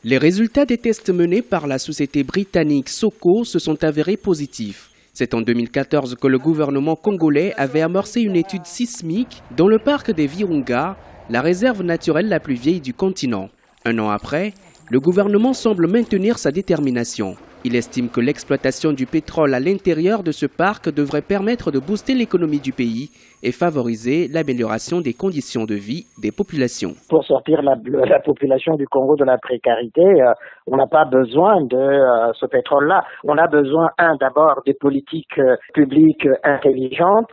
Les résultats des tests menés par la société britannique Soko se sont avérés positifs. C'est en 2014 que le gouvernement congolais avait amorcé une étude sismique dans le parc des Virunga, la réserve naturelle la plus vieille du continent. Un an après, le gouvernement semble maintenir sa détermination. Il estime que l'exploitation du pétrole à l'intérieur de ce parc devrait permettre de booster l'économie du pays et favoriser l'amélioration des conditions de vie des populations. Pour sortir la population du Congo de la précarité, on n'a pas besoin de ce pétrole-là. On a besoin, d'abord des politiques publiques intelligentes.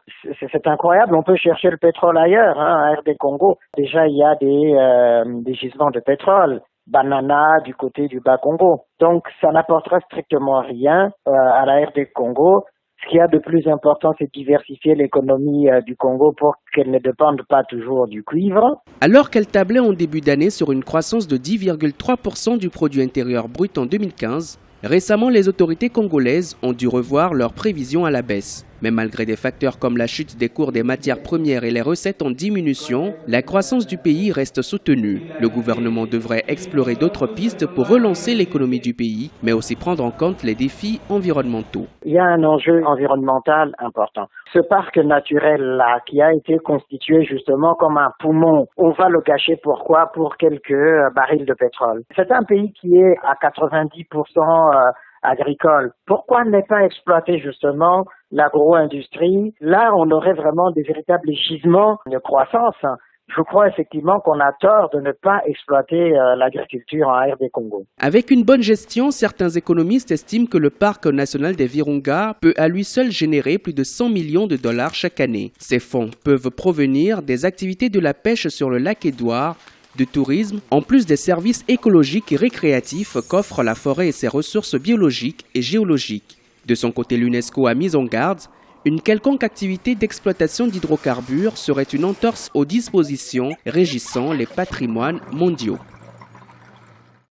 C'est incroyable, on peut chercher le pétrole ailleurs, à RD Congo. Déjà, il y a des gisements de pétrole. Banana du côté du Bas-Congo. Donc ça n'apportera strictement rien à la RD Congo. Ce qu'il y a de plus important, c'est diversifier l'économie du Congo pour qu'elle ne dépende pas toujours du cuivre. Alors qu'elle tablait en début d'année sur une croissance de 10,3% du produit intérieur brut en 2015, récemment les autorités congolaises ont dû revoir leurs prévisions à la baisse. Mais malgré des facteurs comme la chute des cours des matières premières et les recettes en diminution, la croissance du pays reste soutenue. Le gouvernement devrait explorer d'autres pistes pour relancer l'économie du pays, mais aussi prendre en compte les défis environnementaux. Il y a un enjeu environnemental important. Ce parc naturel-là, qui a été constitué justement comme un poumon, on va le gâcher pourquoi? Pour quelques barils de pétrole. C'est un pays qui est à 90% agricole. Pourquoi ne pas exploiter justement l'agro-industrie? Là, on aurait vraiment des véritables gisements de croissance. Je crois effectivement qu'on a tort de ne pas exploiter l'agriculture en RD Congo. Avec une bonne gestion, certains économistes estiment que le parc national des Virunga peut à lui seul générer plus de 100 millions de dollars chaque année. Ces fonds peuvent provenir des activités de la pêche sur le lac Édouard, de tourisme, en plus des services écologiques et récréatifs qu'offre la forêt et ses ressources biologiques et géologiques. De son côté, l'UNESCO a mis en garde, une quelconque activité d'exploitation d'hydrocarbures serait une entorse aux dispositions régissant les patrimoines mondiaux.